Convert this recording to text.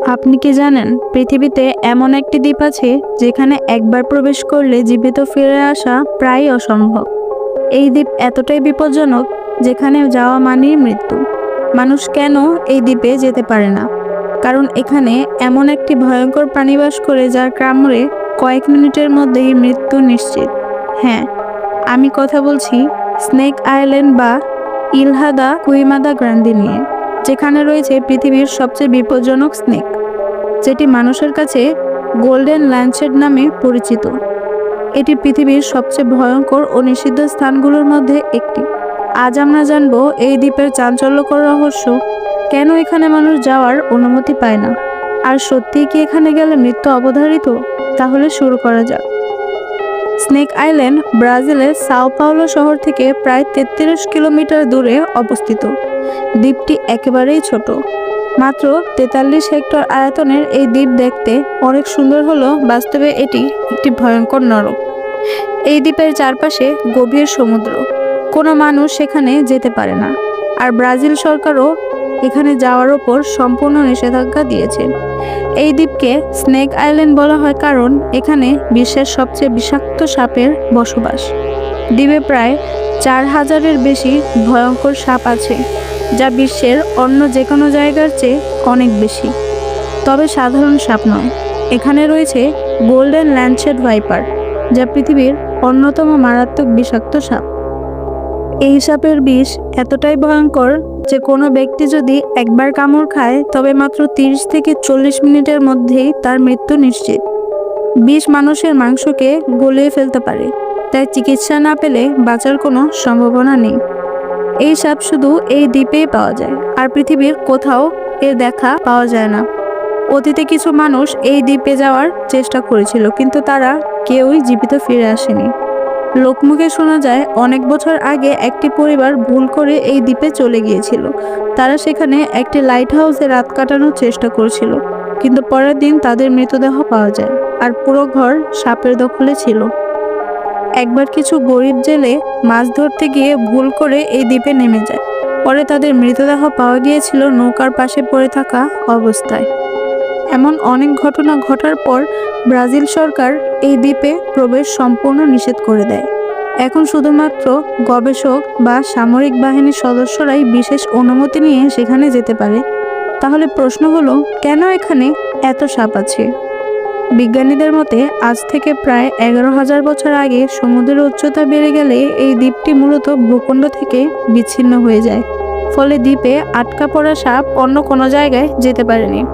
আপনি কি জানেন পৃথিবীতে এমন একটি দ্বীপ আছে যেখানে একবার প্রবেশ করলে জীবিত ফিরে আসা প্রায় অসম্ভব। এই দ্বীপ এতটাই বিপজ্জনক যেখানে যাওয়া মানেই মৃত্যু। মানুষ কেন এই দ্বীপে যেতে পারে না? কারণ এখানে এমন একটি ভয়ঙ্কর প্রাণী বাস করে যার কামড়ে কয়েক মিনিটের মধ্যেই মৃত্যু নিশ্চিত। হ্যাঁ, আমি কথা বলছি স্নেক আইল্যান্ড বা ইলহা দা কুইমাদা গ্রান্দি নিয়ে, যেখানে রয়েছে পৃথিবীর সবচেয়ে বিপজ্জনক স্নেক, যেটি মানুষের কাছে গোল্ডেন ল্যান্ডশেড নামে পরিচিত। এটি পৃথিবীর সবচেয়ে ভয়ঙ্কর ও নিষিদ্ধ স্থানগুলোর মধ্যে একটি। আজ আমরা জানব এই দ্বীপের চাঞ্চল্যকর রহস্য, কেন এখানে মানুষ যাওয়ার অনুমতি পায় না, আর সত্যিই কি এখানে গেলে মৃত্যু অবধারিত। তাহলে শুরু করা যাক। স্নেক আইল্যান্ড ব্রাজিলের সাও পাওলো শহর থেকে প্রায় 33 কিলোমিটার দূরে অবস্থিত। দ্বীপটি একেবারেই ছোট, মাত্র 43 হেক্টর আয়তনের এই দ্বীপ দেখতে অনেক সুন্দর হলেও বাস্তবে এটি একটি ভয়ঙ্কর নরক। এই দ্বীপের চারপাশে গভীর সমুদ্র, কোনো মানুষ সেখানে যেতে পারে না, আর ব্রাজিল সরকারও এখানে যাওয়ার ওপর সম্পূর্ণ নিষেধাজ্ঞা দিয়েছে। এই দ্বীপকে স্নেক আইল্যান্ড বলা হয় কারণ এখানে বিশ্বের সবচেয়ে বিষাক্ত সাপের বসবাস। দ্বীপে প্রায় 4000-এর বেশি ভয়ঙ্কর সাপ আছে, যা বিশ্বের অন্য যে কোনো জায়গার চেয়ে অনেক বেশি। তবে সাধারণ সাপ নয়, এখানে রয়েছে গোল্ডেন ল্যান্ডশেড ভাইপার, যা পৃথিবীর অন্যতম মারাত্মক বিষাক্ত সাপ। এই সাপের বিষ এতটাই ভয়ঙ্কর যে কোনো ব্যক্তি যদি একবার কামড় খায় তবে মাত্র 30 থেকে 40 মিনিটের মধ্যেই তার মৃত্যু নিশ্চিত। বিষ মানুষের মাংসকে গলিয়ে ফেলতে পারে, তাই চিকিৎসা না পেলে বাঁচার কোনো সম্ভাবনা নেই। এই সাপ শুধু এই দ্বীপেই পাওয়া যায়, আর পৃথিবীর কোথাও এর দেখা পাওয়া যায় না। অতীতে কিছু মানুষ এই দ্বীপে যাওয়ার চেষ্টা করেছিল, কিন্তু তারা কেউই জীবিত ফিরে আসেনি। লোকমুখে শোনা যায় অনেক বছর আগে একটি পরিবার ভুল করে এই দ্বীপে চলে গিয়েছিল। তারা সেখানে একটি লাইট হাউসে রাত কাটানোর চেষ্টা করছিল, কিন্তু পরের দিন তাদের মৃতদেহ পাওয়া যায়, আর পুরো ঘর সাপের দখলে ছিল। একবার কিছু গরিব জেলে মাছ ধরতে গিয়ে ভুল করে এই দ্বীপে নেমে যায়। পরে তাদের মৃতদেহ পাওয়া গিয়েছিল নৌকার পাশে পড়ে থাকা অবস্থায়। এমন অনেক ঘটনা ঘটার পর ব্রাজিল সরকার এই দ্বীপে প্রবেশ সম্পূর্ণ নিষেধ করে দেয়। এখন শুধুমাত্র গবেষক বা সামরিক বাহিনীর সদস্যরাই বিশেষ অনুমতি নিয়ে সেখানে যেতে পারে। তাহলে প্রশ্ন হলো, কেন এখানে এত সাপ আছে? বিজ্ঞানীদের মতে আজ থেকে প্রায় 11,000 বছর আগে সমুদ্রের উচ্চতা বেড়ে গেলে এই দ্বীপটি মূলত ভূখণ্ড থেকে বিচ্ছিন্ন হয়ে যায়। ফলে দ্বীপে আটকা পড়া সাপ অন্য কোনো জায়গায় যেতে পারেনি।